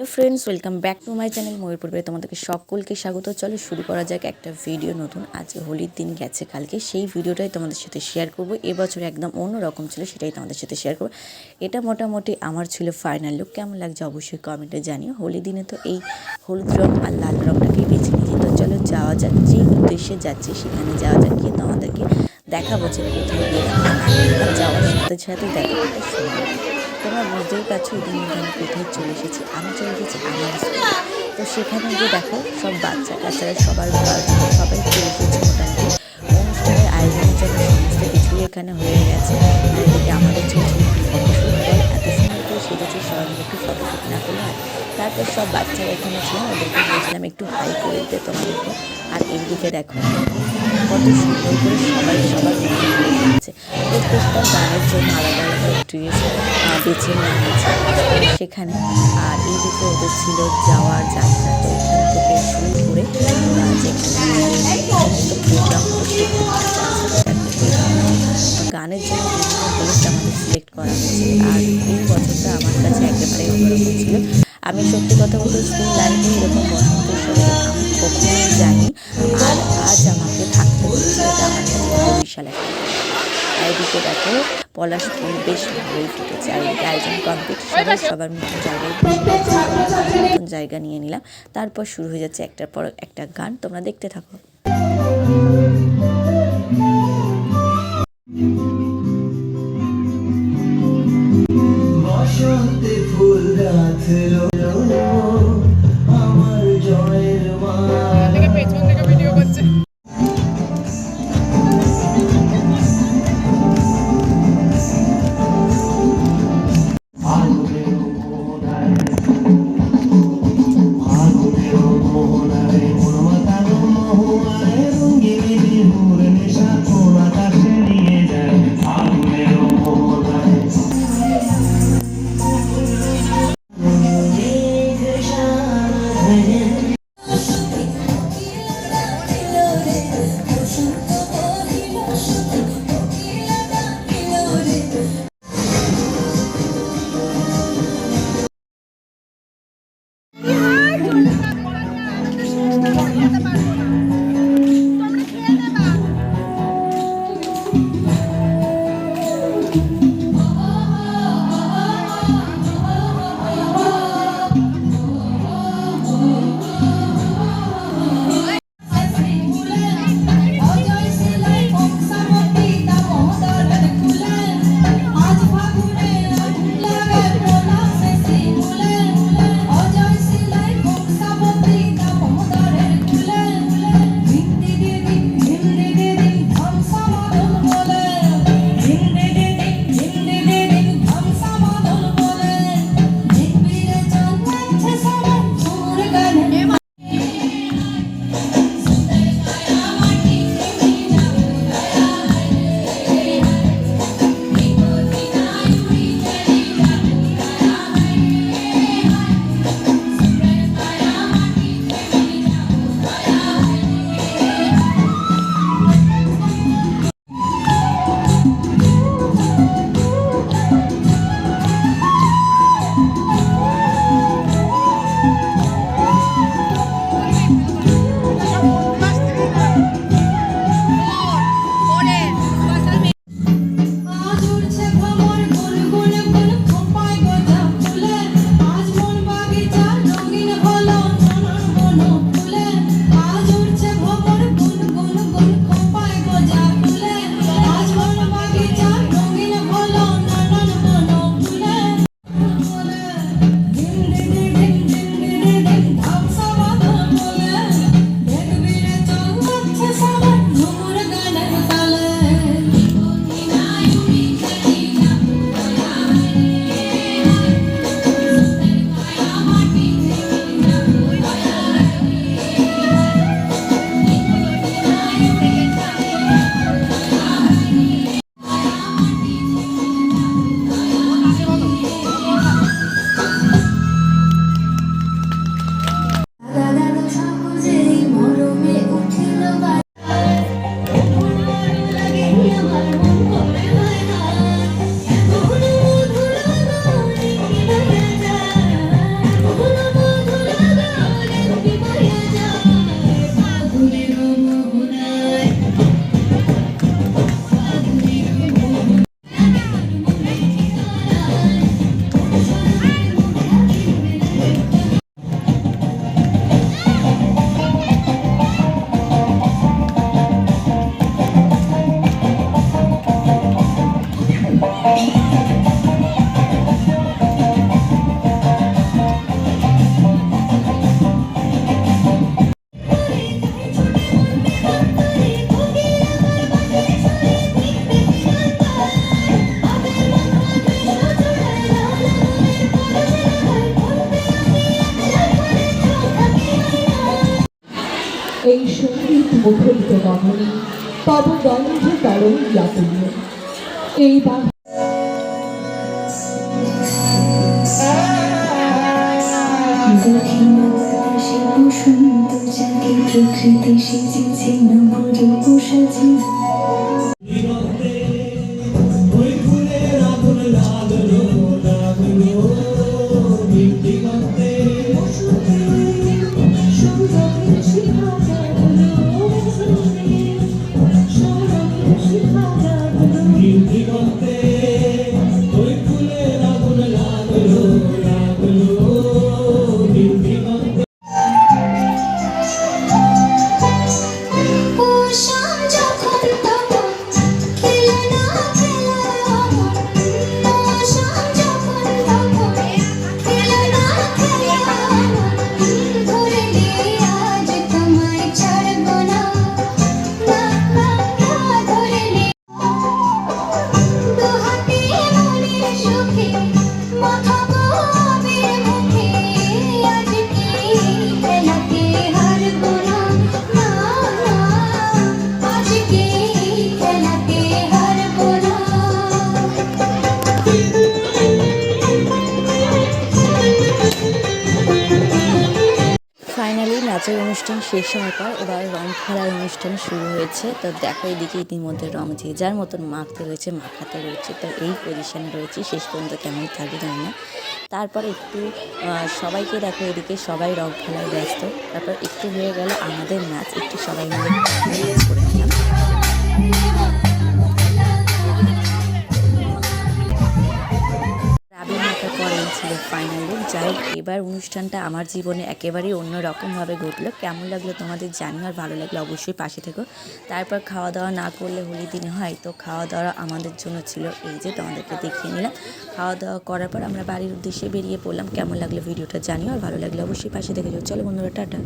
Hello friends, welcome back to my channel ময়ূর পরিবারে তোমাদেরকে সকলকে স্বাগত। চলো শুরু করা যাক একটা ভিডিও। নতুন আজকে হোলির দিন গেছে কালকে, সেই ভিডিওটাই তোমাদের সাথে শেয়ার করব। এবছর একদম অন্যরকম ছিল, সেটাই তোমাদের সাথে শেয়ার করবো। এটা মোটামুটি আমার ছিল ফাইনাল লুক। কেমন লাগছে অবশ্যই কমেন্টে জানিও। হোলির দিনে তো এই হলুদ রং আর লাল রংটাকেই বেছে নিয়েছি। তো চলো যাওয়া যাক, যেই উদ্দেশ্যে যাচ্ছি সেখানে যাওয়া যাক, গিয়ে তোমাদেরকে দেখাবো যে কোথায় গেলাম। আর যাওয়ার সাথে সাথে দেখো একটা সুন্দর, তোমরা বুঝতেই পারছো এই দিন আমি কোথায় চলে এসেছি। আমি চলে এসেছি আমার স্কুলে। তো সেখানে গিয়ে দেখো সব বাচ্চা কাচ্চারা সবাই চলে এসেছে। মোটামুটি অনুষ্ঠানের আয়োজনের জন্য সমস্ত কিছুই এখানে হয়ে গেছে। আর এদিকে আমাদের চলছে একটু ফটোশ্যুট। এত সুন্দর করে সেজেছে, সবাই মিলে একটু ফটোশ্যুট না করলে হয়। তারপর সব বাচ্চারা এখানে ছিলাম, ওদেরকে বলছিলাম একটু হাই করে দিতে তোমাদেরকে। আর এইদিকে দেখো কত সুন্দর করে সবাই সবার মতো করে ফেলেছে। প্রত্যেকটা গানের জন্য আলাদা আলাদা ড্রেস বেছে নেওয়া হয়েছে সেখানে। আর এইদিকে ওদের ছিল যাওয়ার যাত্রা। তো এখান থেকে শুরু করে সমস্ত প্রোগ্রাম হলো সেখানে গানের জন্য বিভিন্ন ড্রেস আমাদের সিলেক্ট করা হয়েছে। আর এই বছরটা আমার কাছে একেবারে অন্যরকম ছিল। আমি সত্যি কথা বলতে স্কুল লাইফে এরকম বসন্ত উৎসবে আমি কখনোই যাইনি। আর আজ আমাকে থাকতে হচ্ছে, এটা আমার কাছে বিশাল একটা। এদিকে দেখো পলাশ ফুল বেশ ভালোই ফুটেছে। আর এদিকে আয়োজন কমপ্লিট, সবার মতন জায়গা নিয়ে নিলাম। তারপর শুরু হয়ে যাচ্ছে একটার পর একটা গান, তোমরা দেখতে থাকো। বসন্তে ফুল গাছলো আমার জয়ের মা পেছন থেকে ভিডিও করছে। এই সঙ্গীত মুখরিত গগনে তব গন্ধ তরঙ্গাতুল্য এই প্রকৃতি সেজেছে নবরূপ সাজি ফাইনালি নাচের অনুষ্ঠান শেষ হওয়ার পর এবার রং খেলার অনুষ্ঠান শুরু হয়েছে। তো দেখো এদিকে ইতিমধ্যে রং যে যার মতন মাখতে রয়েছে, মাখাতে রয়েছে। তো এই পজিশনে রয়েছে, শেষ পর্যন্ত কেমন থাকবে জানি না। তারপর একটু সবাইকে দেখো এদিকে সবাই রং খেলায় ব্যস্ত। তারপর একটু হয়ে গেল আমাদের নাচ, একটু সবাই মিলে নাচ করে নিলাম। ছিল ফাইনাল লুক। যাই হোক এবার অনুষ্ঠানটা আমার জীবনে একেবারেই অন্যরকমভাবে ঘটলো। কেমন লাগলো তোমাদের জানিও, আর ভালো লাগলে অবশ্যই পাশে থেকো। তারপর খাওয়া দাওয়া না করলে হোলি দিনে হয়, তো খাওয়া দাওয়া আমাদের জন্য ছিল এই যে তোমাদেরকে দেখিয়ে নিলাম। খাওয়া দাওয়া করার পর আমরা বাড়ির উদ্দেশ্যে বেরিয়ে পড়লাম। কেমন লাগলো ভিডিওটা জানিও, আর ভালো লাগলে অবশ্যই পাশে থেকে যাও। চলো বন্ধুরা, টাটা।